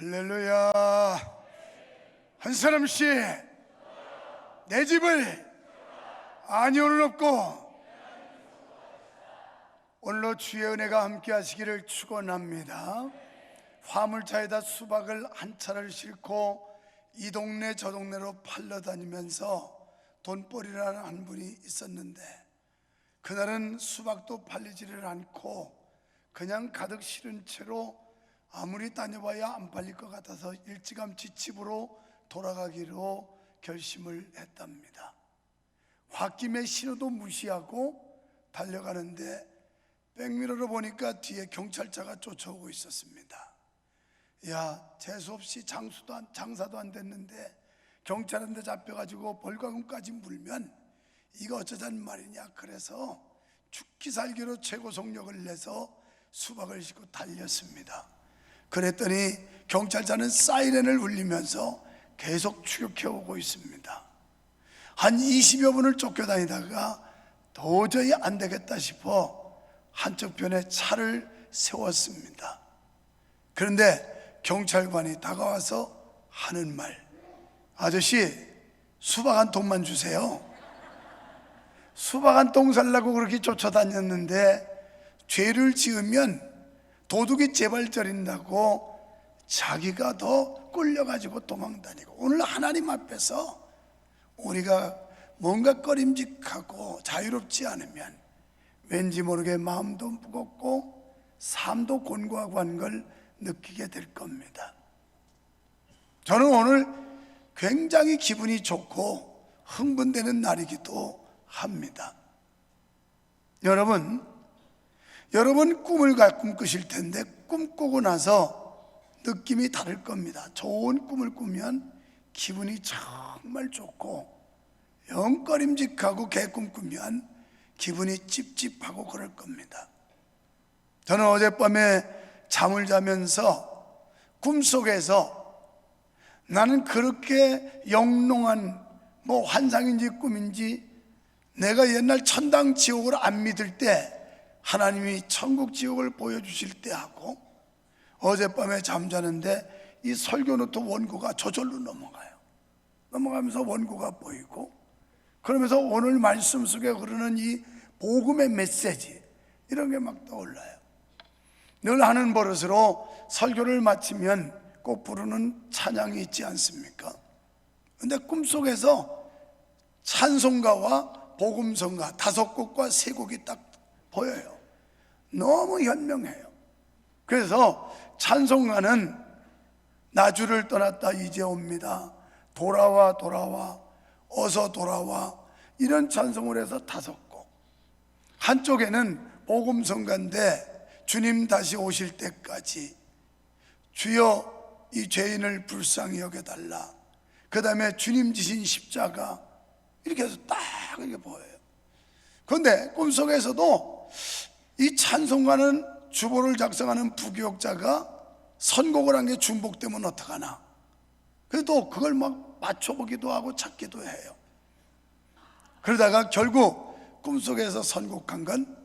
할렐루야. 한 사람씩 내 집을 아니오는 없고 오늘로 주의 은혜가 함께 하시기를 축원합니다. 화물차에다 수박을 한 차를 싣고 이 동네 저 동네로 팔러 다니면서 돈벌이라는 한 분이 있었는데, 그날은 수박도 팔리지를 않고 그냥 가득 실은 채로 아무리 다녀봐야 안 팔릴 것 같아서 일찌감치 집으로 돌아가기로 결심을 했답니다. 홧김에 신호도 무시하고 달려가는데 백미러로 보니까 뒤에 경찰차가 쫓아오고 있었습니다. 야, 재수없이 장사도 안 됐는데 경찰한테 잡혀가지고 벌금까지 물면 이거 어쩌자는 말이냐. 그래서 죽기 살기로 최고 속력을 내서 수박을 싣고 달렸습니다. 그랬더니 경찰차는 사이렌을 울리면서 계속 추격해오고 있습니다. 한 20여 분을 쫓겨다니다가 도저히 안 되겠다 싶어 한쪽 편에 차를 세웠습니다. 그런데 경찰관이 다가와서 하는 말, 아저씨 수박 한 통만 주세요. 수박 한 통 살라고 그렇게 쫓아다녔는데 죄를 지으면 도둑이 재발절인다고 자기가 더 꿀려가지고 도망다니고, 오늘 하나님 앞에서 우리가 뭔가 꺼림직하고 자유롭지 않으면 왠지 모르게 마음도 무겁고 삶도 곤고하고 한 걸 느끼게 될 겁니다. 저는 오늘 굉장히 기분이 좋고 흥분되는 날이기도 합니다. 여러분 꿈을 꾸실 텐데 꿈꾸고 나서 느낌이 다를 겁니다. 좋은 꿈을 꾸면 기분이 정말 좋고, 영꺼림직하고 개꿈 꾸면 기분이 찝찝하고 그럴 겁니다. 저는 어젯밤에 잠을 자면서 꿈속에서 나는 그렇게 영롱한 환상인지 꿈인지, 내가 옛날 천당 지옥을 안 믿을 때 하나님이 천국 지옥을 보여주실 때 하고, 어젯밤에 잠자는데 이 설교 노트 원고가 저절로 넘어가면서 원고가 보이고, 그러면서 오늘 말씀 속에 흐르는 이 복음의 메시지, 이런 게 막 떠올라요. 늘 하는 버릇으로 설교를 마치면 꼭 부르는 찬양이 있지 않습니까? 근데 꿈속에서 찬송가와 복음성가 5곡과 3곡이 딱 보여요. 너무 현명해요. 그래서 찬송가는 나주를 떠났다 이제 옵니다, 돌아와 돌아와 어서 돌아와, 이런 찬송을 해서 5곡. 한쪽에는 복음성가인데 주님 다시 오실 때까지, 주여 이 죄인을 불쌍히 여겨달라, 그 다음에 주님 지신 십자가, 이렇게 해서 딱 이렇게 보여요. 그런데 꿈속에서도 이 찬송가는 주보를 작성하는 부교역자가 선곡을 한 게 중복되면 어떡하나, 그래도 그걸 막 맞춰보기도 하고 찾기도 해요. 그러다가 결국 꿈속에서 선곡한 건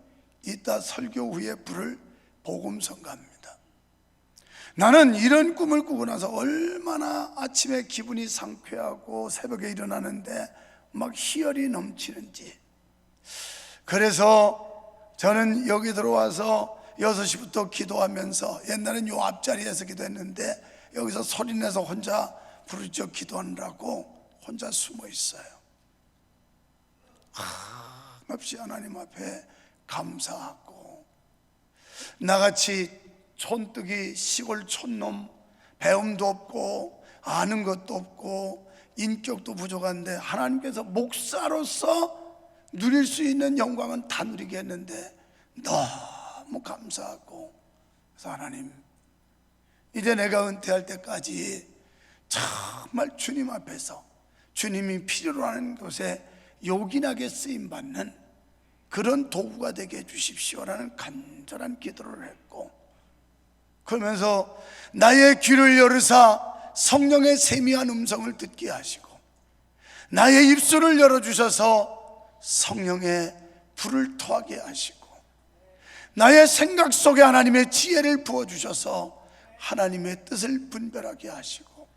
이따 설교 후에 부를 복음성가입니다. 나는 이런 꿈을 꾸고 나서 얼마나 아침에 기분이 상쾌하고 새벽에 일어나는데 막 희열이 넘치는지. 그래서 저는 여기 들어와서 6시부터 기도하면서, 옛날엔 요 앞자리에서 기도했는데 여기서 소리내서 혼자 부르짖어 기도하느라고 혼자 숨어 있어요. 없이 하나님 앞에 감사하고, 나같이 촌뜨기 시골 촌놈, 배움도 없고 아는 것도 없고 인격도 부족한데 하나님께서 목사로서 누릴 수 있는 영광은 다 누리게 했는데 너무 감사하고, 그래서 하나님, 이제 내가 은퇴할 때까지 정말 주님 앞에서 주님이 필요로 하는 곳에 요긴하게 쓰임받는 그런 도구가 되게 해주십시오라는 간절한 기도를 했고, 그러면서 나의 귀를 열으사 성령의 세미한 음성을 듣게 하시고, 나의 입술을 열어주셔서 성령의 불을 토하게 하시고, 나의 생각 속에 하나님의 지혜를 부어주셔서 하나님의 뜻을 분별하게 하시고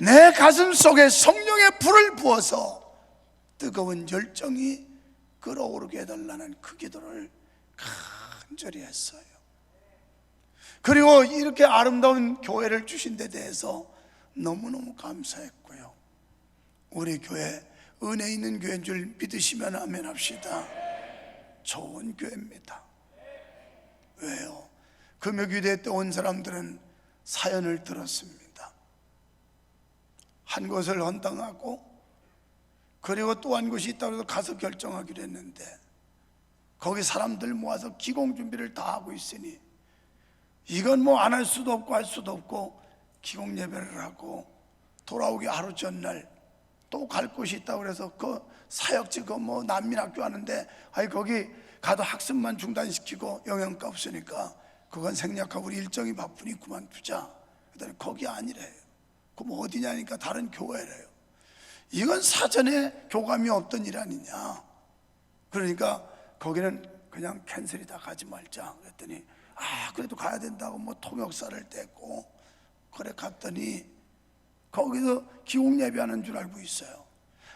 내 가슴 속에 성령의 불을 부어서 뜨거운 열정이 끓어오르게 해달라는 그 기도를 간절히 했어요. 그리고 이렇게 아름다운 교회를 주신 데 대해서 너무너무 감사했고요. 우리 교회 은혜 있는 교회인 줄 믿으시면 아멘 합시다. 좋은 교회입니다. 왜요? 금요기도회 때 온 사람들은 사연을 들었습니다. 한 곳을 헌당하고 그리고 또 한 곳이 있다고 해서 가서 결정하기로 했는데 거기 사람들 모아서 기공 준비를 다 하고 있으니 이건 뭐 안 할 수도 없고 할 수도 없고 기공 예배를 하고 돌아오기 하루 전날 또 갈 곳이 있다고 그래서 그 사역지 그 뭐 난민학교 하는데 아니 거기 가도 학습만 중단시키고 영양가 없으니까 그건 생략하고 우리 일정이 바쁘니 그만두자. 그랬더니 거기 아니래요. 그럼 어디냐니까 다른 교회래요. 이건 사전에 교감이 없던 일 아니냐. 그러니까 거기는 그냥 캔슬이다, 가지 말자. 그랬더니 그래도 가야 된다고 뭐 통역사를 뗐고 그래 갔더니 거기서 기공 예배하는 줄 알고 있어요.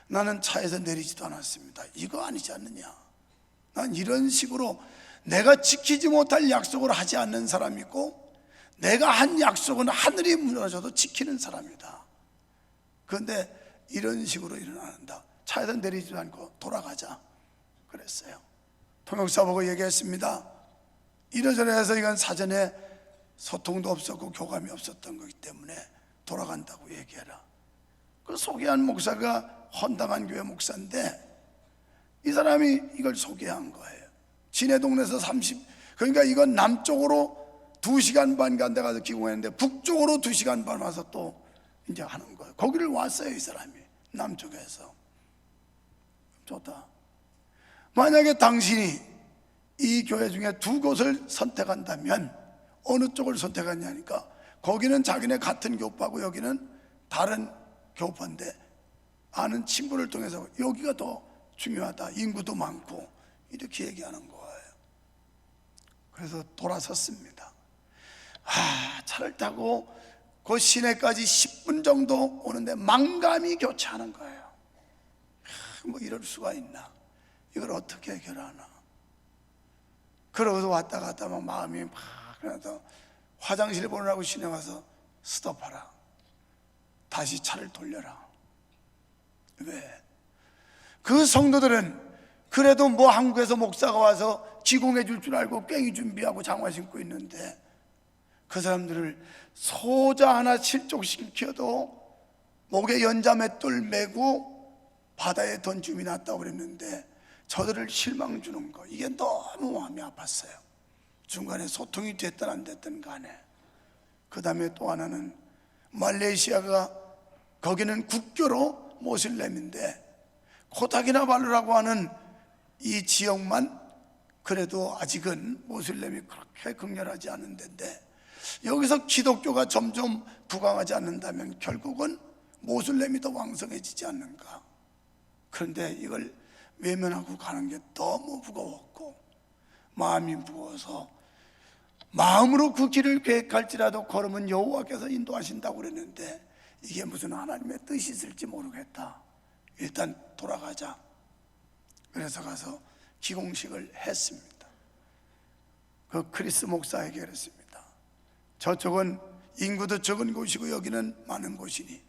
나는 차에서 내리지도 않았습니다. 이거 아니지 않느냐. 난 이런 식으로 내가 지키지 못할 약속을 하지 않는 사람이고 내가 한 약속은 하늘이 무너져도 지키는 사람이다. 그런데 이런 식으로 일어난다. 차에서 내리지도 않고 돌아가자 그랬어요. 통역사 보고 얘기했습니다. 이러저러 해서 이건 사전에 소통도 없었고 교감이 없었던 거기 때문에 돌아간다고 얘기해라. 그 소개한 목사가 헌당한 교회 목사인데 이 사람이 이걸 소개한 거예요. 지네 동네에서 그러니까 이건 남쪽으로 2시간 반 간데 가서 기공했는데 북쪽으로 2시간 반 와서 또 이제 하는 거예요. 거기를 왔어요. 이 사람이 남쪽에서. 좋다. 만약에 당신이 이 교회 중에 2곳을 선택한다면 어느 쪽을 선택하냐니까 거기는 자기네 같은 교파고 여기는 다른 교파인데 아는 친구를 통해서 여기가 더 중요하다, 인구도 많고 이렇게 얘기하는 거예요. 그래서 돌아섰습니다. 차를 타고 그 시내까지 10분 정도 오는데 망감이 교차하는 거예요. 뭐 이럴 수가 있나, 이걸 어떻게 해결하나. 그러고서 왔다 갔다 막 마음이 막 그래서 화장실 보느라고 시내 와서 스톱하라, 다시 차를 돌려라. 왜? 그 성도들은 그래도 뭐 한국에서 목사가 와서 기공해 줄 줄 알고 꽹이 준비하고 장화 신고 있는데 그 사람들을 소자 하나 실족시켜도 목에 연자맷돌 메고 바다에 던짐이 났다고 그랬는데 저들을 실망 주는 거, 이게 너무 마음이 아팠어요. 중간에 소통이 됐든 안 됐든 간에. 그 다음에 또 하나는 말레이시아가 거기는 국교로 모슬렘인데 코타키나발루라고 하는 이 지역만 그래도 아직은 모슬렘이 그렇게 극렬하지 않은 데인데 여기서 기독교가 점점 부강하지 않는다면 결국은 모슬렘이 더 왕성해지지 않는가. 그런데 이걸 외면하고 가는 게 너무 무거웠고 마음이 무거워서 마음으로 그 길을 계획할지라도 걸으면 여호와께서 인도하신다고 그랬는데 이게 무슨 하나님의 뜻이 있을지 모르겠다. 일단 돌아가자. 그래서 가서 기공식을 했습니다. 그 크리스 목사에게 그랬습니다. 저쪽은 인구도 적은 곳이고 여기는 많은 곳이니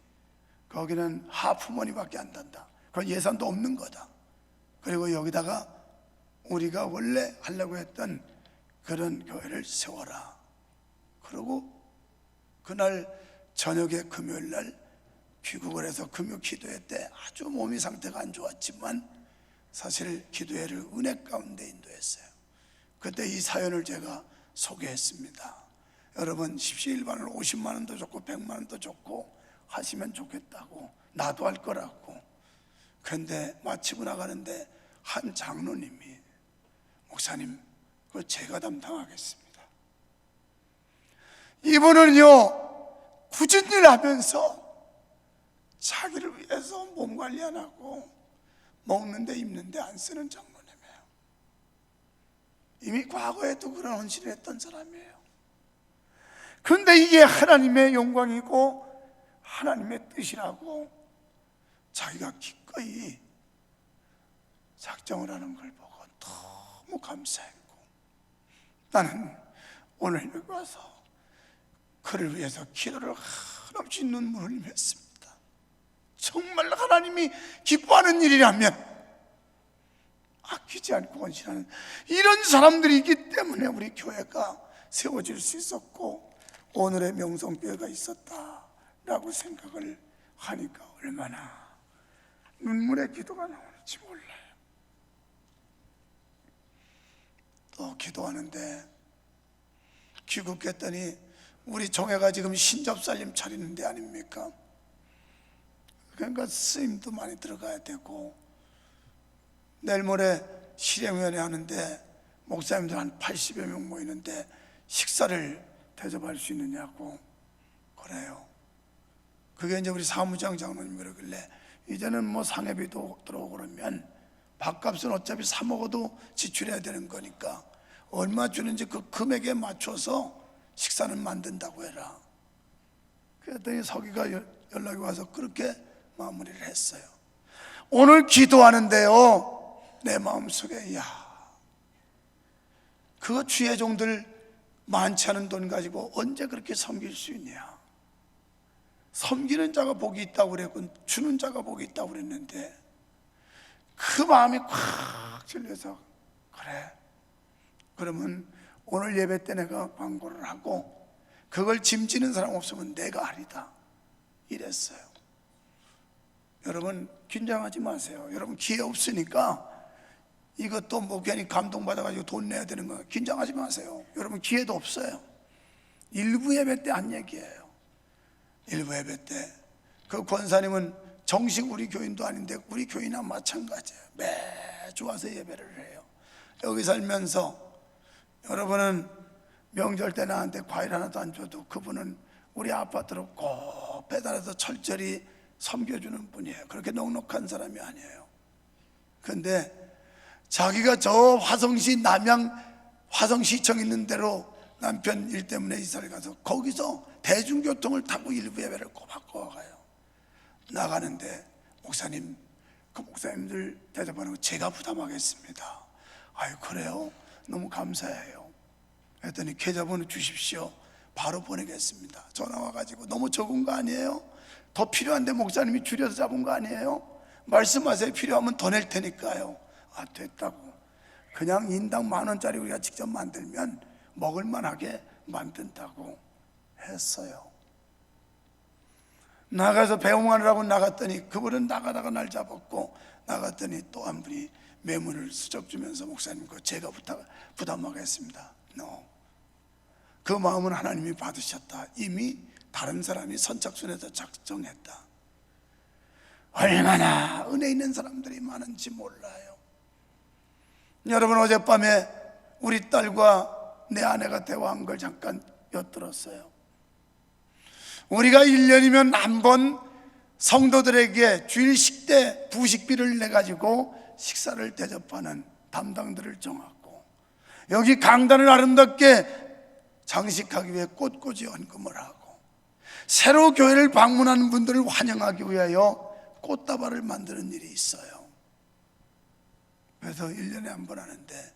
거기는 하프머니밖에 안 단다. 그건 예산도 없는 거다. 그리고 여기다가 우리가 원래 하려고 했던 그런 교회를 세워라. 그리고 그날 저녁에 금요일날 귀국을 해서 금요 기도회 때 아주 몸이 상태가 안 좋았지만 사실 기도회를 은혜 가운데 인도했어요. 그때 이 사연을 제가 소개했습니다. 여러분 십시일반을 50만 원도 좋고 100만 원도 좋고 하시면 좋겠다고, 나도 할 거라고. 그런데 마치고 나가는데 한 장로님이 목사님 그거 제가 담당하겠습니다. 이분은요 굳은 일 하면서 자기를 위해서 몸 관리 안 하고 먹는데 입는데 안 쓰는 장로님이에요. 이미 과거에도 그런 헌신을 했던 사람이에요. 그런데 이게 하나님의 영광이고 하나님의 뜻이라고 자기가 기꺼이 작정을 하는 걸 보고 너무 감사했고, 나는 오늘 여기 와서 그를 위해서 기도를 한없이 눈물을 흘렸습니다. 정말 하나님이 기뻐하는 일이라면 아끼지 않고 헌신하는 이런 사람들이 있기 때문에 우리 교회가 세워질 수 있었고 오늘의 명성교회가 있었다라고 생각을 하니까 얼마나 눈물의 기도가 나오는지 몰라요. 또 기도하는데 귀국했더니 우리 종회가 지금 신접살림 차리는 데 아닙니까? 그러니까 스님도 많이 들어가야 되고, 내일 모레 실행위원회 하는데 목사님들 한 80여 명 모이는데 식사를 대접할 수 있느냐고 그래요. 그게 이제 우리 사무장 장로님 그러길래 이제는 뭐 상해비도 들어오고 그러면 밥값은 어차피 사 먹어도 지출해야 되는 거니까 얼마 주는지 그 금액에 맞춰서 식사는 만든다고 해라. 그랬더니 서기가 연락이 와서 그렇게 마무리를 했어요. 오늘 기도하는데요, 내 마음속에 그 주의 종들 많지 않은 돈 가지고 언제 그렇게 섬길 수 있냐. 섬기는 자가 복이 있다고 그랬고 주는 자가 복이 있다고 그랬는데 그 마음이 콱 찔려서, 그래, 그러면 오늘 예배 때 내가 광고를 하고 그걸 짐지는 사람 없으면 내가 하리다 이랬어요. 여러분 긴장하지 마세요. 여러분 기회 없으니까 이것도 뭐 괜히 감동받아가지고 돈 내야 되는 거 긴장하지 마세요. 여러분 기회도 없어요. 일부 예배 때 한 얘기예요. 일부 예배 때 그 권사님은 정식 우리 교인도 아닌데 우리 교인이나 마찬가지예요. 매주 와서 예배를 해요. 여기 살면서 여러분은 명절 때 나한테 과일 하나도 안 줘도 그분은 우리 아파트로 꼭 배달해서 철저히 섬겨주는 분이에요. 그렇게 넉넉한 사람이 아니에요. 그런데 자기가 저 화성시 남양 화성시청 있는 데로 남편 일 때문에 이사를 가서 거기서 대중교통을 타고 일부 예배를 꼬박꼬박 가요. 나가는데 목사님, 그 목사님들 대접하는 거 제가 부담하겠습니다. 아유 그래요? 너무 감사해요. 그랬더니 계좌번호 주십시오. 바로 보내겠습니다. 전화 와가지고 너무 적은 거 아니에요? 더 필요한데 목사님이 줄여서 잡은 거 아니에요? 말씀하세요. 필요하면 더 낼 테니까요. 아 됐다고. 그냥 인당 10,000원짜리 우리가 직접 만들면 먹을만하게 만든다고 했어요. 나가서 배웅하느라고 나갔더니 그분은 나가다가 날 잡았고, 나갔더니 또 한 분이 매물을 수적 주면서 목사님 그거 제가 부담하겠습니다. No. 그 마음은 하나님이 받으셨다. 이미 다른 사람이 선착순에서 작정했다. 얼마나 은혜 있는 사람들이 많은지 몰라요. 여러분 어젯밤에 우리 딸과 내 아내가 대화한 걸 잠깐 엿들었어요. 우리가 1년이면 한 번 성도들에게 주일 식대 부식비를 내가지고 식사를 대접하는 담당들을 정하고, 여기 강단을 아름답게 장식하기 위해 꽃꽂이 헌금을 하고, 새로 교회를 방문하는 분들을 환영하기 위하여 꽃다발을 만드는 일이 있어요. 그래서 1년에 한 번 하는데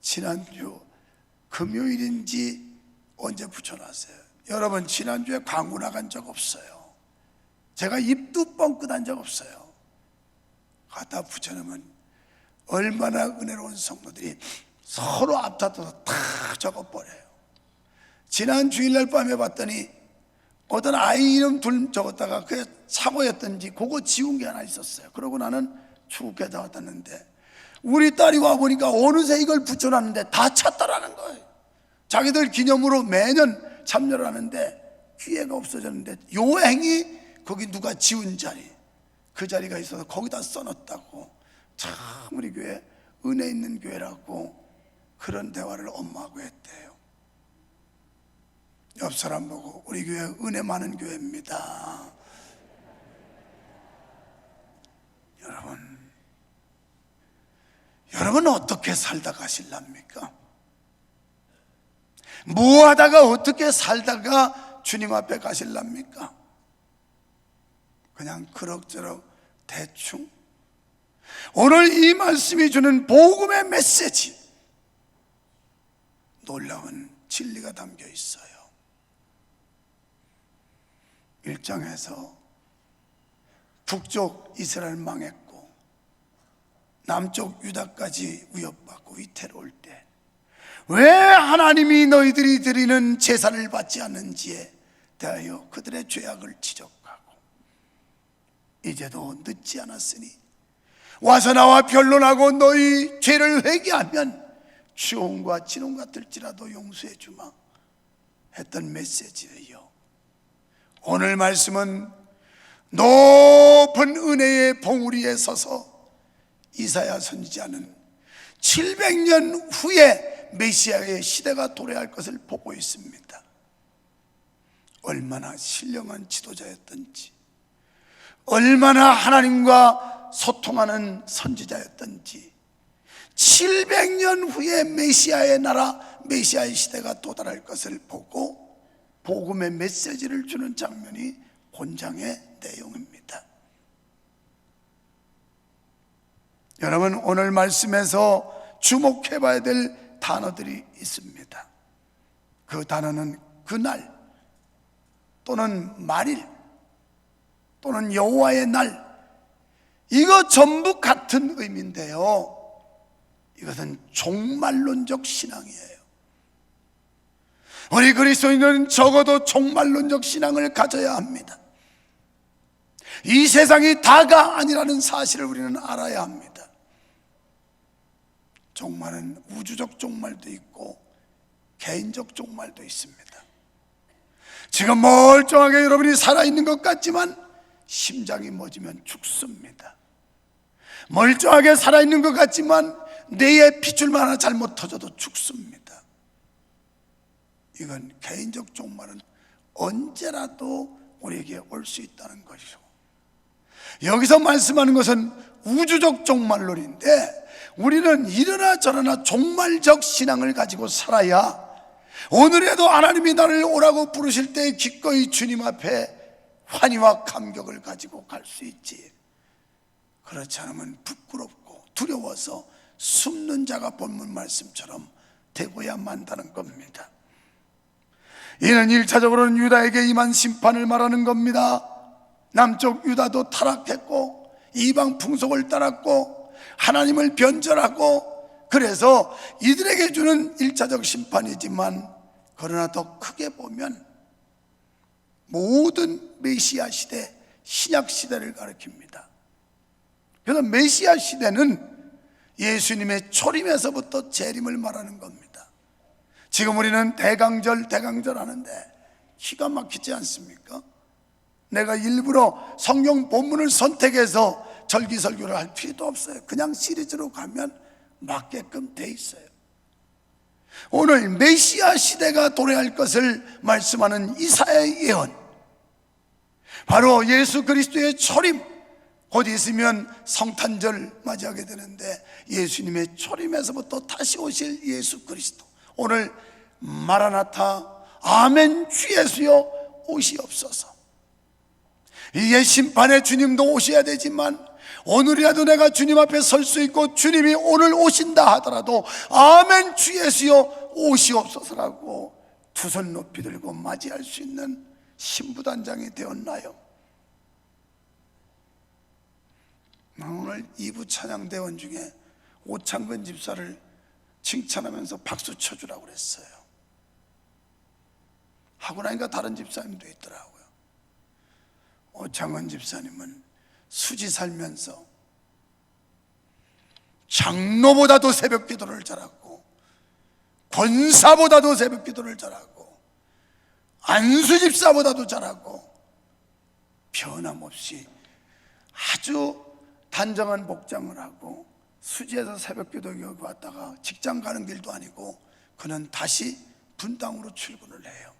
지난주 금요일인지 언제 붙여놨어요. 여러분 지난주에 광고 나간 적 없어요. 제가 입도 뻥끗한 적 없어요. 갖다 붙여놓으면 얼마나 은혜로운 성도들이 서로 앞다퉈서 다 적어버려요. 지난 주일날 밤에 봤더니 어떤 아이 이름 둘 적었다가 그게 사고였던지 그거 지운 게 하나 있었어요. 그러고 나는 축에다 왔다는데 우리 딸이 와보니까 어느새 이걸 붙여놨는데 다 찼다라는 거예요. 자기들 기념으로 매년 참여를 하는데 기회가 없어졌는데 요 행이 거기 누가 지운 자리, 그 자리가 있어서 거기다 써놨다고. 참 우리 교회 은혜 있는 교회라고 그런 대화를 엄마하고 했대요. 옆 사람 보고 우리 교회 은혜 많은 교회입니다. 여러분 어떻게 살다 가실랍니까? 뭐 하다가 어떻게 살다가 주님 앞에 가실랍니까? 그냥 그럭저럭 대충. 오늘 이 말씀이 주는 복음의 메시지, 놀라운 진리가 담겨 있어요. 1장에서 북쪽 이스라엘 망했고 남쪽 유다까지 위협받고 위태로울 때 왜 하나님이 너희들이 드리는 제사를 받지 않는지에 대하여 그들의 죄악을 지적하고 이제도 늦지 않았으니 와서 나와 변론하고 너희 죄를 회개하면 주홍과 진홍 같을지라도 용서해 주마 했던 메시지예요. 오늘 말씀은 높은 은혜의 봉우리에 서서 이사야 선지자는 700년 후에 메시아의 시대가 도래할 것을 보고 있습니다. 얼마나 신령한 지도자였던지, 얼마나 하나님과 소통하는 선지자였던지, 700년 후에 메시아의 나라, 메시아의 시대가 도달할 것을 보고 복음의 메시지를 주는 장면이 본장의 내용입니다. 여러분, 오늘 말씀에서 주목해 봐야 될 단어들이 있습니다. 그 단어는 그날 또는 말일 또는 여호와의 날, 이거 전부 같은 의미인데요, 이것은 종말론적 신앙이에요. 우리 그리스도인은 적어도 종말론적 신앙을 가져야 합니다. 이 세상이 다가 아니라는 사실을 우리는 알아야 합니다. 종말은 우주적 종말도 있고 개인적 종말도 있습니다. 지금 멀쩡하게 여러분이 살아있는 것 같지만 심장이 멎으면 죽습니다. 멀쩡하게 살아있는 것 같지만 뇌에 핏줄만 하나 잘못 터져도 죽습니다. 이건 개인적 종말은 언제라도 우리에게 올 수 있다는 것이죠. 여기서 말씀하는 것은 우주적 종말론인데, 우리는 이러나 저러나 종말적 신앙을 가지고 살아야 오늘에도 하나님이 나를 오라고 부르실 때 기꺼이 주님 앞에 환희와 감격을 가지고 갈 수 있지. 그렇지 않으면 부끄럽고 두려워서 숨는 자가 본문 말씀처럼 되고야 만다는 겁니다. 이는 1차적으로는 유다에게 임한 심판을 말하는 겁니다. 남쪽 유다도 타락했고 이방 풍속을 따랐고 하나님을 변절하고, 그래서 이들에게 주는 1차적 심판이지만, 그러나 더 크게 보면 모든 메시아 시대, 신약 시대를 가리킵니다. 그래서 메시아 시대는 예수님의 초림에서부터 재림을 말하는 겁니다. 지금 우리는 대강절 하는데 기가 막히지 않습니까? 내가 일부러 성경 본문을 선택해서 절기설교를 할 필요도 없어요. 그냥 시리즈로 가면 맞게끔 돼 있어요. 오늘 메시아 시대가 도래할 것을 말씀하는 이사야의 예언, 바로 예수 그리스도의 초림, 곧 있으면 성탄절 맞이하게 되는데 예수님의 초림에서부터 다시 오실 예수 그리스도, 오늘 마라나타 아멘 주 예수여 오시옵소서. 이제 심판의 주님도 오셔야 되지만 오늘이라도 내가 주님 앞에 설 수 있고 주님이 오늘 오신다 하더라도 아멘 주 예수여 오시옵소서라고 두 손 높이 들고 맞이할 수 있는 신부단장이 되었나요? 오늘 2부 찬양대원 중에 오창근 집사를 칭찬하면서 박수 쳐주라고 그랬어요. 하고 나니까 다른 집사님도 있더라고요. 오창근 집사님은 수지 살면서 장로보다도 새벽 기도를 잘하고 권사보다도 새벽 기도를 잘하고 안수 집사보다도 잘하고 변함없이 아주 단정한 복장을 하고 수지에서 새벽 기도 왔다가 직장 가는 길도 아니고 그는 다시 분당으로 출근을 해요.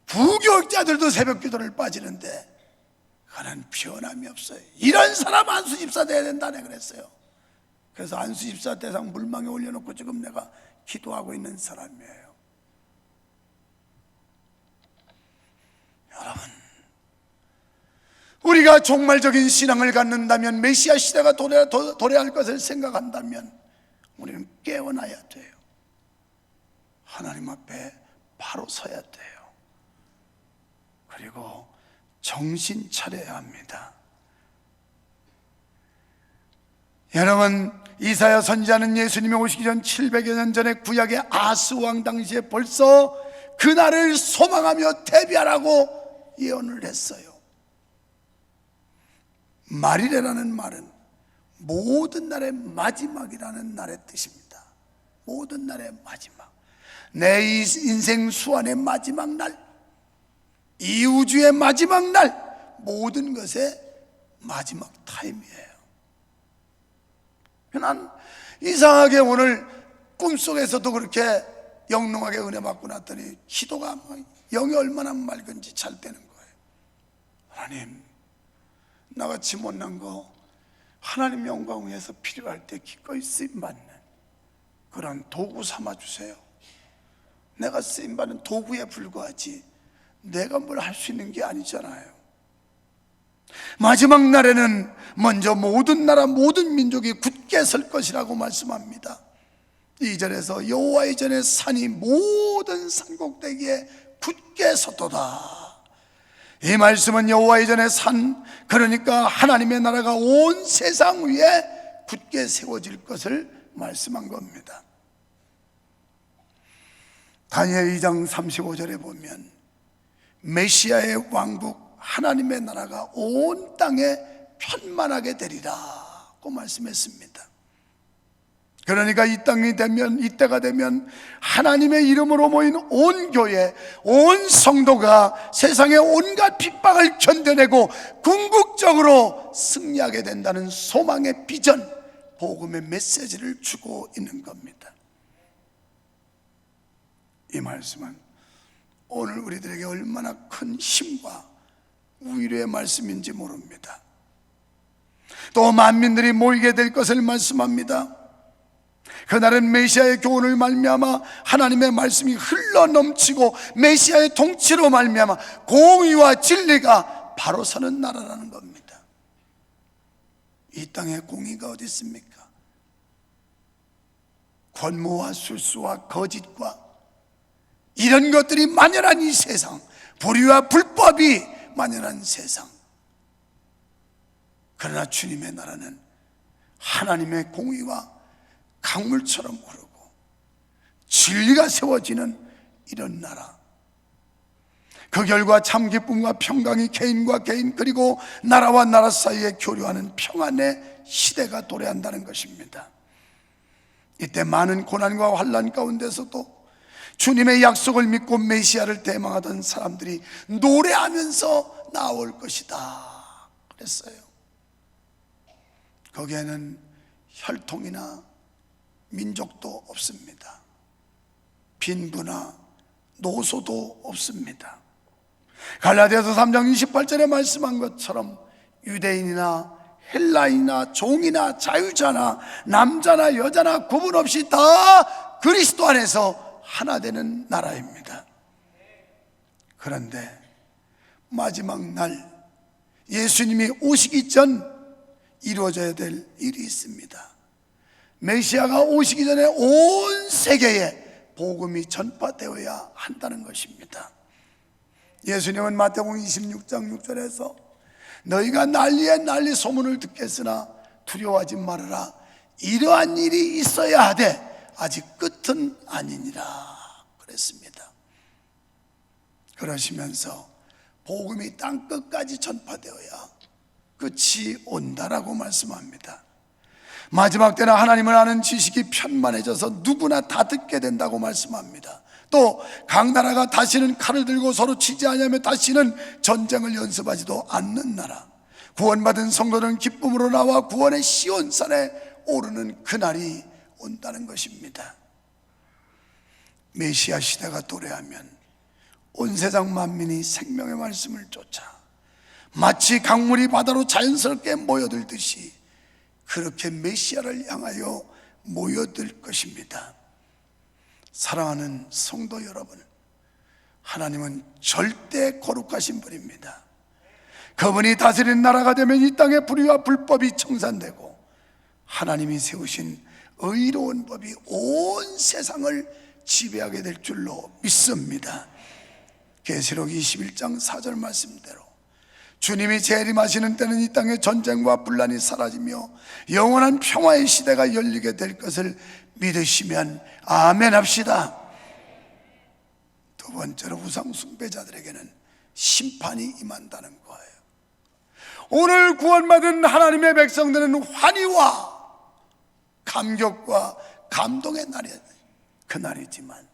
부교육자들도 새벽 기도를 빠지는데 그는 변함이 없어요. 이런 사람 안수 집사 돼야 된다네 그랬어요. 그래서 안수 14대상 물망에 올려놓고 지금 내가 기도하고 있는 사람이에요. 여러분, 우리가 종말적인 신앙을 갖는다면, 메시아 시대가 도래할 것을 생각한다면 우리는 깨어나야 돼요. 하나님 앞에 바로 서야 돼요. 그리고 정신 차려야 합니다. 여러분, 이사야 선지자는 예수님이 오시기 전 700여 년 전에 구약의 아스 왕 당시에 벌써 그날을 소망하며 대비하라고 예언을 했어요. 말이라는 말은 모든 날의 마지막이라는 날의 뜻입니다. 모든 날의 마지막, 내 인생 수완의 마지막 날, 이 우주의 마지막 날, 모든 것의 마지막 타임이에요. 난 이상하게 오늘 꿈속에서도 그렇게 영롱하게 은혜 받고 났더니 기도가 영이 얼마나 맑은지 잘 되는 거예요. 하나님, 나같이 못난 거 하나님 영광 위해서 필요할 때 기꺼이 쓰임받는 그런 도구 삼아주세요. 내가 쓰임받는 도구에 불과하지 내가 뭘 할 수 있는 게 아니잖아요. 마지막 날에는 먼저 모든 나라 모든 민족이 굳게 설 것이라고 말씀합니다. 2절에서 여호와의 전에 산이 모든 산꼭대기에 굳게 섰도다. 이 말씀은 여호와의 전에 산, 그러니까 하나님의 나라가 온 세상 위에 굳게 세워질 것을 말씀한 겁니다. 다니엘 2장 35절에 보면 메시아의 왕국 하나님의 나라가 온 땅에 편만하게 되리라고 말씀했습니다. 그러니까 이 땅이 되면, 이때가 되면 하나님의 이름으로 모인 온 교회, 온 성도가 세상의 온갖 핍박을 견뎌내고 궁극적으로 승리하게 된다는 소망의 비전, 복음의 메시지를 주고 있는 겁니다. 이 말씀은 오늘 우리들에게 얼마나 큰 힘과 위로의 말씀인지 모릅니다. 또 만민들이 모이게 될 것을 말씀합니다. 그날은 메시아의 교훈을 말미암아 하나님의 말씀이 흘러넘치고 메시아의 통치로 말미암아 공의와 진리가 바로 서는 나라라는 겁니다. 이 땅에 공의가 어디 있습니까? 권모와 술수와 거짓과 이런 것들이 만연한 이 세상, 불의와 불법이 만연한 세상. 그러나 주님의 나라는 하나님의 공의와 강물처럼 흐르고 진리가 세워지는 이런 나라. 그 결과 참 기쁨과 평강이 개인과 개인 그리고 나라와 나라 사이에 교류하는 평안의 시대가 도래한다는 것입니다. 이때 많은 고난과 환난 가운데서도 주님의 약속을 믿고 메시아를 대망하던 사람들이 노래하면서 나올 것이다 그랬어요. 거기에는 혈통이나 민족도 없습니다. 빈부나 노소도 없습니다. 갈라디아서 3장 28절에 말씀한 것처럼 유대인이나 헬라인이나 종이나 자유자나 남자나 여자나 구분 없이 다 그리스도 안에서 하나 되는 나라입니다. 그런데 마지막 날 예수님이 오시기 전 이루어져야 될 일이 있습니다. 메시아가 오시기 전에 온 세계에 복음이 전파되어야 한다는 것입니다. 예수님은 마태복음 26장 6절에서 너희가 난리에 난리 소문을 듣겠으나 두려워하지 말아라. 이러한 일이 있어야 하되 아직 끝은 아니니라 그랬습니다. 그러시면서 복음이 땅끝까지 전파되어야 끝이 온다라고 말씀합니다. 마지막 때는 하나님을 아는 지식이 편만해져서 누구나 다 듣게 된다고 말씀합니다. 또 각 나라가 다시는 칼을 들고 서로 치지 아니하며 다시는 전쟁을 연습하지도 않는 나라, 구원받은 성도는 기쁨으로 나와 구원의 시온산에 오르는 그날이 온다는 것입니다. 메시아 시대가 도래하면 온 세상 만민이 생명의 말씀을 쫓아 마치 강물이 바다로 자연스럽게 모여들듯이 그렇게 메시아를 향하여 모여들 것입니다. 사랑하는 성도 여러분, 하나님은 절대 거룩하신 분입니다. 그분이 다스리는 나라가 되면 이 땅의 불의와 불법이 청산되고 하나님이 세우신 의로운 법이 온 세상을 지배하게 될 줄로 믿습니다. 계시록 21장 4절 말씀대로 주님이 재림하시는 때는 이 땅의 전쟁과 분란이 사라지며 영원한 평화의 시대가 열리게 될 것을 믿으시면 아멘 합시다. 두 번째로 우상 숭배자들에게는 심판이 임한다는 거예요. 오늘 구원받은 하나님의 백성들은 환희와 감격과 감동의 날이에요. 그 날이지만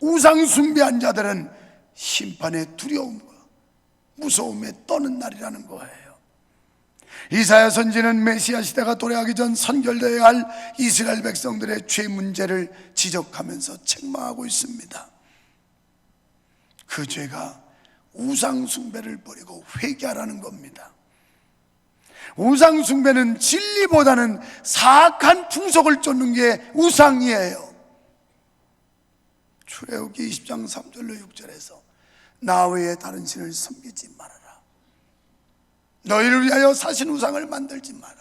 우상 숭배한 자들은 심판의 두려움과 무서움에 떠는 날이라는 거예요. 이사야 선지는 메시아 시대가 도래하기 전 선결되어야 할 이스라엘 백성들의 죄 문제를 지적하면서 책망하고 있습니다. 그 죄가 우상 숭배를 버리고 회개하라는 겁니다. 우상 숭배는 진리보다는 사악한 풍속을 쫓는 게 우상이에요. 출애굽기 20장 3절로 6절에서 나 외에 다른 신을 섬기지 말아라. 너희를 위하여 사신 우상을 만들지 마라.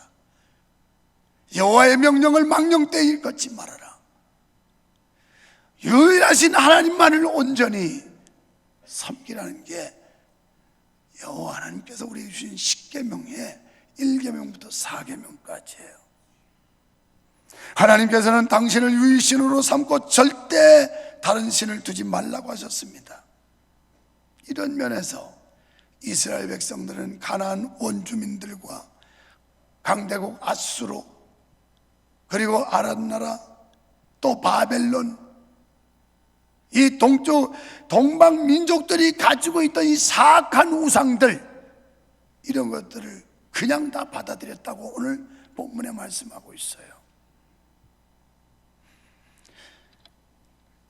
여호와의 명령을 망령되이 일컫지 말아라. 유일하신 하나님만을 온전히 섬기라는 게 여호와 하나님께서 우리에게 주신 10계명의 1계명부터 4계명까지예요. 하나님께서는 당신을 유일신으로 삼고 절대 다른 신을 두지 말라고 하셨습니다. 이런 면에서 이스라엘 백성들은 가나안 원주민들과 강대국 아수르, 그리고 아람 나라, 또 바벨론, 이 동쪽 동방 민족들이 가지고 있던 이 사악한 우상들, 이런 것들을 그냥 다 받아들였다고 오늘 본문에 말씀하고 있어요.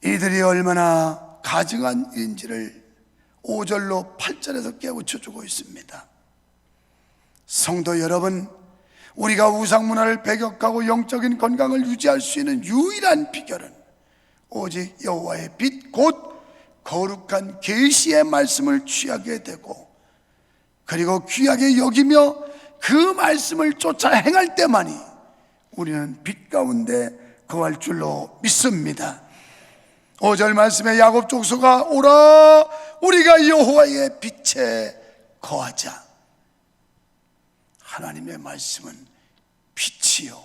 이들이 얼마나 가증한 일인지를 5절로 8절에서 깨우쳐주고 있습니다. 성도 여러분, 우리가 우상문화를 배격하고 영적인 건강을 유지할 수 있는 유일한 비결은 오직 여호와의 빛 곧 거룩한 계시의 말씀을 취하게 되고, 그리고 귀하게 여기며 그 말씀을 쫓아 행할 때만이 우리는 빛 가운데 거할 줄로 믿습니다. 5절 말씀에 야곱 족속아 오라, 우리가 여호와의 빛에 거하자. 하나님의 말씀은 빛이요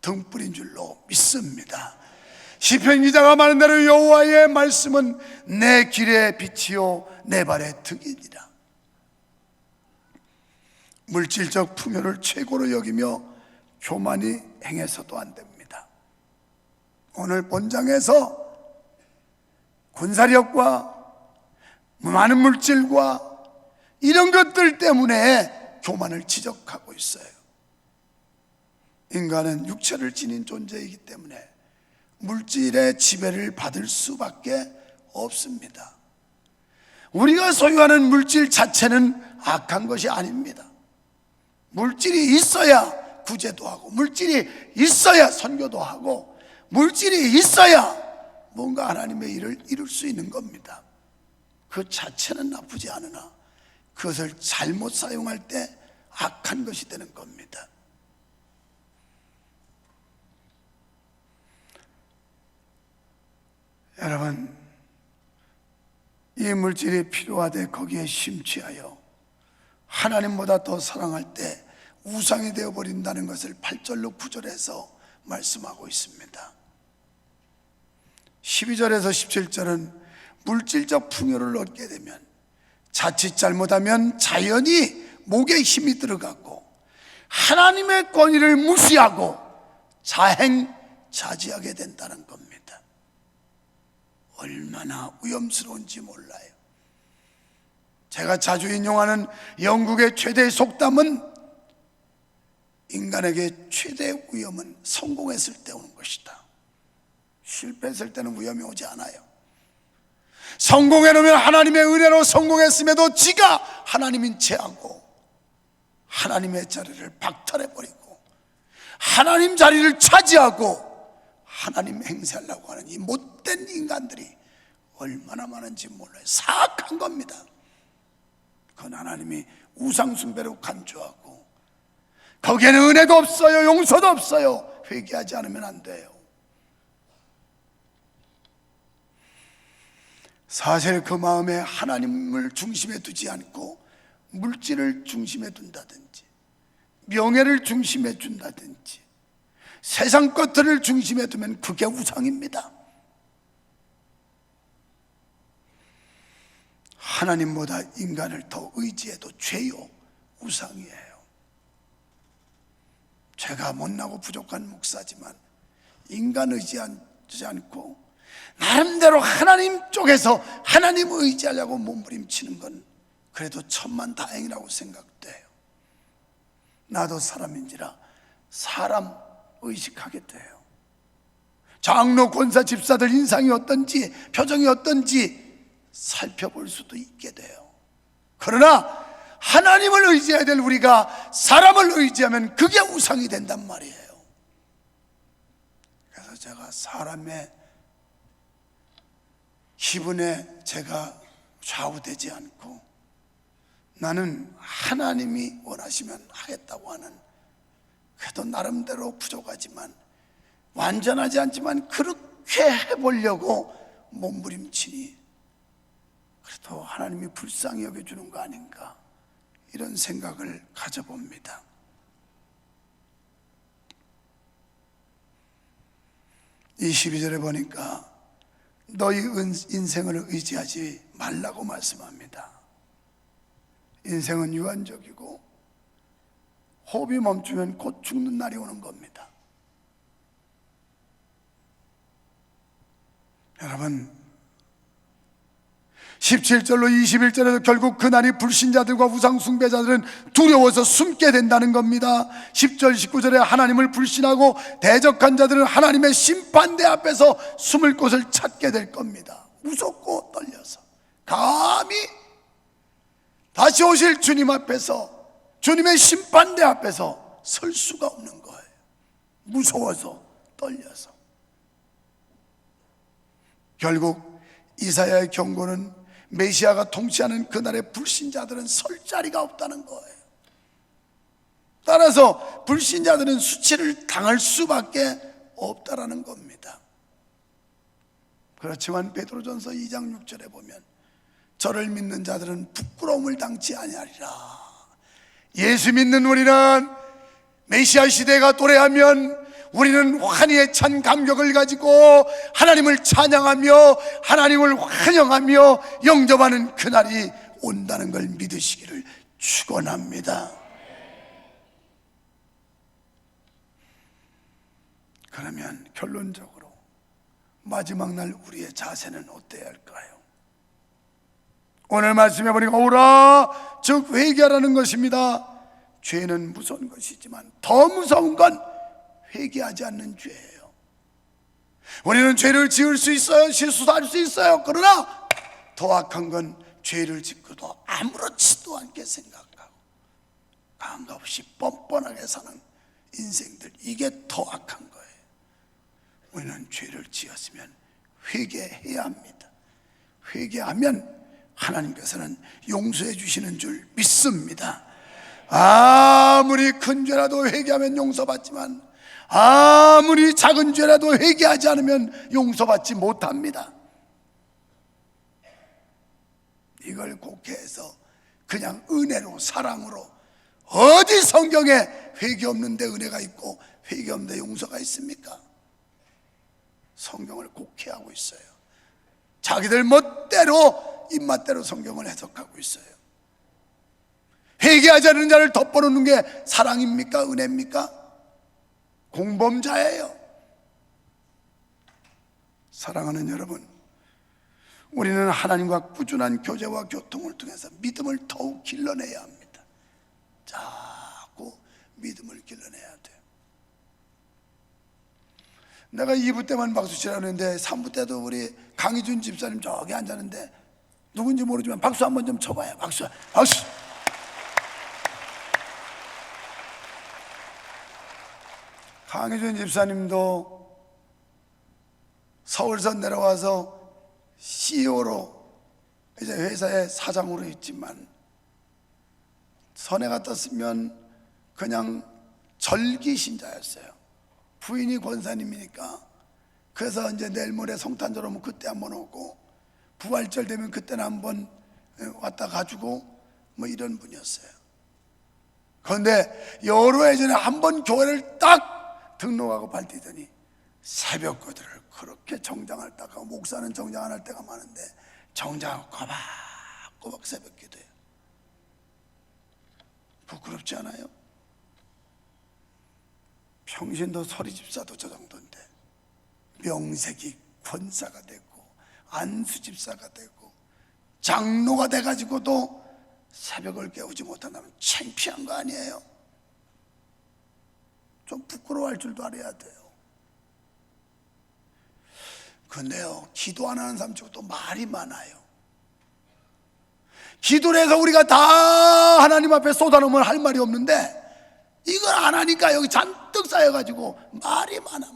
등불인 줄로 믿습니다. 시편 기자가 말한 대로 여호와의 말씀은 내 길의 빛이요 내 발의 등이니라. 물질적 풍요를 최고로 여기며 교만이 행해서도 안 됩니다. 오늘 본장에서 군사력과 많은 물질과 이런 것들 때문에 교만을 지적하고 있어요. 인간은 육체를 지닌 존재이기 때문에 물질의 지배를 받을 수밖에 없습니다. 우리가 소유하는 물질 자체는 악한 것이 아닙니다. 물질이 있어야 구제도 하고, 물질이 있어야 선교도 하고, 물질이 있어야 뭔가 하나님의 일을 이룰 수 있는 겁니다. 그 자체는 나쁘지 않으나 그것을 잘못 사용할 때 악한 것이 되는 겁니다. 여러분, 이 물질이 필요하되 거기에 심취하여 하나님보다 더 사랑할 때 우상이 되어버린다는 것을 8절로 9절에서 말씀하고 있습니다. 12절에서 17절은 물질적 풍요를 얻게 되면 자칫 잘못하면 자연히 목에 힘이 들어가고 하나님의 권위를 무시하고 자행자지하게 된다는 겁니다. 얼마나 위험스러운지 몰라요. 제가 자주 인용하는 영국의 최대 속담은 인간에게 최대 위험은 성공했을 때 오는 것이다. 실패했을 때는 위험이 오지 않아요. 성공해놓으면 하나님의 은혜로 성공했음에도 지가 하나님인 체하고 하나님의 자리를 박탈해버리고 하나님 자리를 차지하고 하나님 행세하려고 하는 이 못된 인간들이 얼마나 많은지 몰라요. 사악한 겁니다. 그건 하나님이 우상숭배로 간주하고, 거기에는 은혜도 없어요, 용서도 없어요. 회개하지 않으면 안 돼요. 사실 그 마음에 하나님을 중심에 두지 않고 물질을 중심에 둔다든지, 명예를 중심에 둔다든지, 세상 것들을 중심에 두면 그게 우상입니다. 하나님보다 인간을 더 의지해도 죄요, 우상이에요. 제가 못나고 부족한 목사지만 인간 의지하지 않고 나름대로 하나님 쪽에서 하나님 의지하려고 몸부림치는 건 그래도 천만다행이라고 생각돼요. 나도 사람인지라 사람 의식하게 돼요. 장로, 권사, 집사들 인상이 어떤지, 표정이 어떤지 살펴볼 수도 있게 돼요. 그러나 하나님을 의지해야 될 우리가 사람을 의지하면 그게 우상이 된단 말이에요. 그래서 제가 사람의 기분에 제가 좌우되지 않고 나는 하나님이 원하시면 하겠다고 하는, 그래도 나름대로 부족하지만 완전하지 않지만 그렇게 해보려고 몸부림치니 그래도 하나님이 불쌍히 여겨주는 거 아닌가, 이런 생각을 가져봅니다. 이 12절에 보니까 너희 인생을 의지하지 말라고 말씀합니다. 인생은 유한적이고 호흡이 멈추면 곧 죽는 날이 오는 겁니다. 여러분, 17절로 21절에도 결국 그날이 불신자들과 우상숭배자들은 두려워서 숨게 된다는 겁니다. 10절 19절에 하나님을 불신하고 대적한 자들은 하나님의 심판대 앞에서 숨을 곳을 찾게 될 겁니다. 무섭고 떨려서 감히 다시 오실 주님 앞에서, 주님의 심판대 앞에서 설 수가 없는 거예요. 무서워서, 떨려서. 결국 이사야의 경고는 메시아가 통치하는 그날의 불신자들은 설 자리가 없다는 거예요. 따라서 불신자들은 수치를 당할 수밖에 없다라는 겁니다. 그렇지만 베드로전서 2장 6절에 보면 저를 믿는 자들은 부끄러움을 당치 아니하리라. 예수 믿는 우리는 메시아 시대가 도래하면 우리는 환희에 찬 감격을 가지고 하나님을 찬양하며 하나님을 환영하며 영접하는 그날이 온다는 걸 믿으시기를 축원합니다. 그러면 결론적으로 마지막 날 우리의 자세는 어때야 할까요? 오늘 말씀해 보니까 오라, 즉 회개하라는 것입니다. 죄는 무서운 것이지만 더 무서운 건 회개하지 않는 죄예요. 우리는 죄를 지을 수 있어요, 실수도 할 수 있어요. 그러나 더 악한 건 죄를 짓고도 아무렇지도 않게 생각하고 감각 없이 뻔뻔하게 사는 인생들, 이게 더 악한 거예요. 우리는 죄를 지었으면 회개해야 합니다. 회개하면 하나님께서는 용서해 주시는 줄 믿습니다. 아무리 큰 죄라도 회개하면 용서받지만 아무리 작은 죄라도 회개하지 않으면 용서받지 못합니다. 이걸 곡해해서 그냥 은혜로, 사랑으로, 어디 성경에 회개 없는데 은혜가 있고 회개 없는데 용서가 있습니까? 성경을 곡해하고 있어요. 자기들 멋대로 입맛대로 성경을 해석하고 있어요. 회개하지 않는 자를 덮어놓는 게 사랑입니까? 은혜입니까? 공범자예요. 사랑하는 여러분, 우리는 하나님과 꾸준한 교제와 교통을 통해서 믿음을 더욱 길러내야 합니다. 자꾸 믿음을 길러내야 돼요. 내가 2부 때만 박수 치라고 했는데 3부 때도 우리 강희준 집사님 저기 앉았는데 누군지 모르지만 박수 한번 좀 쳐봐요. 박수, 박수. 강혜준 집사님도 서울서 내려와서 CEO로 이제 회사의 사장으로 있지만 선해가 떴으면 그냥 절기 신자였어요. 부인이 권사님이니까. 그래서 이제 내일 모레 성탄절 오면 그때 한번 오고 부활절 되면 그때는 한번 왔다 가지고 뭐 이런 분이었어요. 그런데 여러 해 전에 한번 교회를 딱 등록하고 발디더니 새벽 기도를 그렇게 정장할 때가, 목사는 정장 안 할 때가 많은데 정장하고 꼬박꼬박 새벽 기도해요. 부끄럽지 않아요? 평신도 서리 집사도 저 정도인데 명색이 권사가 되고 안수 집사가 되고 장로가 돼가지고도 새벽을 깨우지 못한다면 창피한 거 아니에요? 좀 부끄러워할 줄도 알아야 돼요. 근데요, 기도 안 하는 사람 치고 또 말이 많아요. 기도를 해서 우리가 다 하나님 앞에 쏟아놓으면 할 말이 없는데 이걸 안 하니까 여기 잔뜩 쌓여가지고 말이 많아.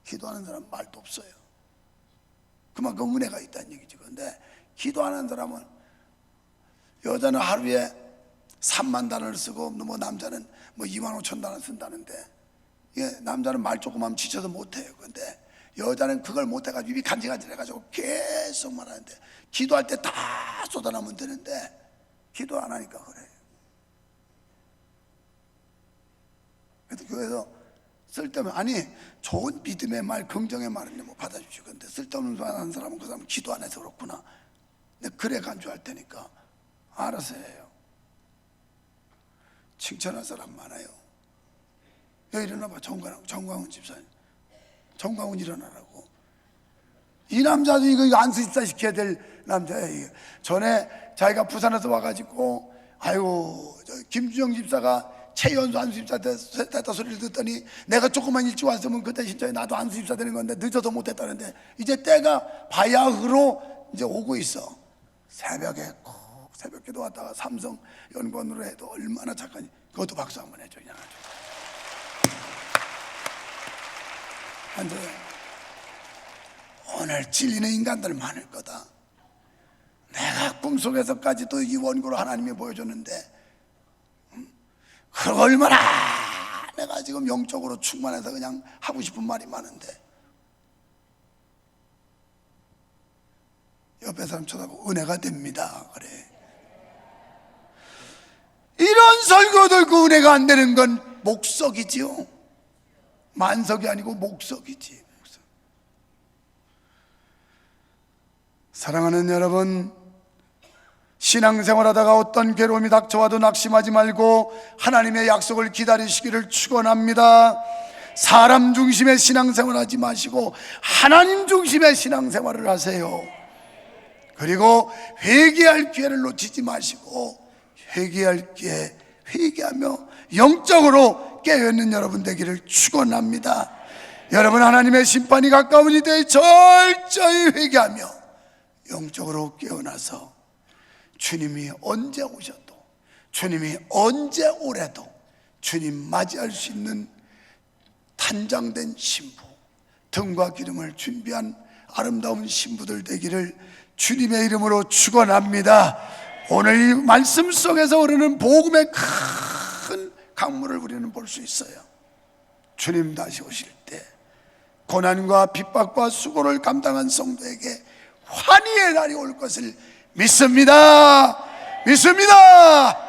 기도하는 사람은 말도 없어요. 그만큼 은혜가 있다는 얘기지. 그런데 기도하는 사람은, 여자는 하루에 3만 단어를 쓰고 뭐 남자는 뭐 2만 5천 단어 쓴다는데, 이게 남자는 말 조금 하면 지쳐서 못해요. 그런데 여자는 그걸 못해가지고 입이 간질간질해가지고 계속 말하는데, 기도할 때 다 쏟아내면 되는데 기도 안 하니까 그래요. 그래서 교회에서 쓸데없는, 아니 좋은 믿음의 말, 긍정의 말은 뭐 받아주시고, 근데 쓸데없는 말 하는 사람은 그 사람은 기도 안 해서 그렇구나. 근데 그래 간주할 테니까 알아서 해요. 칭찬할 사람 많아요. 여기 일어나봐. 정광훈 집사님, 정광훈 일어나라고. 이 남자도 이거 안수 집사 시켜야 될 남자예요. 전에 자기가 부산에서 와가지고, 아이고 김주영 집사가 최연수 안수 집사 됐다 소리를 듣더니, 내가 조금만 일찍 왔으면 그때 진짜 나도 안수 집사 되는 건데 늦어서 못했다는데, 이제 때가 바야흐로 이제 오고 있어. 새벽에 꼭 새벽 기도 왔다가 삼성 연구원으로 해도 얼마나 착하니. 그것도 박수 한번 해줘. 그냥 앉아요. 오늘 찔리는 인간들 많을 거다. 내가 꿈속에서까지도 이 원고를 하나님이 보여줬는데, 그걸 얼마나 내가 지금 영적으로 충만해서 그냥 하고 싶은 말이 많은데, 옆에 사람 쳐다보고 은혜가 됩니다 그래. 이런 설교들 그 은혜가 안 되는 건 목석이지요. 만석이 아니고 목석이지. 목석. 사랑하는 여러분, 신앙생활하다가 어떤 괴로움이 닥쳐와도 낙심하지 말고 하나님의 약속을 기다리시기를 축원합니다. 사람 중심의 신앙생활 하지 마시고 하나님 중심의 신앙생활을 하세요. 그리고 회개할 기회를 놓치지 마시고, 회개할 기회, 회개하며 영적으로 깨어있는 여러분 되기를 축원합니다. 여러분, 하나님의 심판이 가까우니 때 철저히 회개하며 영적으로 깨어나서 주님이 언제 오셔도, 주님이 언제 오래도 주님 맞이할 수 있는 단장된 신부, 등과 기름을 준비한 아름다운 신부들 되기를 주님의 이름으로 축원합니다. 오늘 이 말씀 속에서 흐르는 복음의 큰 강물을 우리는 볼 수 있어요. 주님 다시 오실 때 고난과 핍박과 수고를 감당한 성도에게 환희의 날이 올 것을 믿습니다. 믿습니다.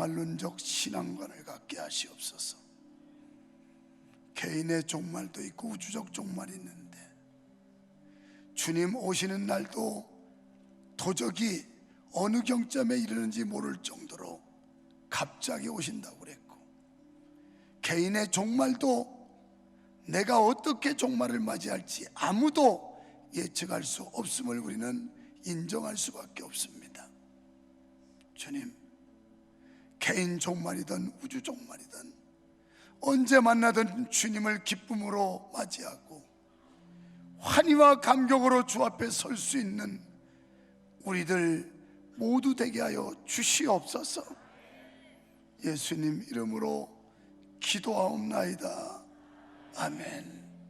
메말른적 신앙관을 갖게 하시옵소서. 개인의 종말도 있고 우주적 종말이 있는데 주님 오시는 날도 도저히 어느 경점에 이르는지 모를 정도로 갑자기 오신다고 그랬고, 개인의 종말도 내가 어떻게 종말을 맞이할지 아무도 예측할 수 없음을 우리는 인정할 수밖에 없습니다. 주님, 개인 종말이든 우주 종말이든 언제 만나든 주님을 기쁨으로 맞이하고 환희와 감격으로 주 앞에 설 수 있는 우리들 모두 되게 하여 주시옵소서. 예수님 이름으로 기도하옵나이다. 아멘.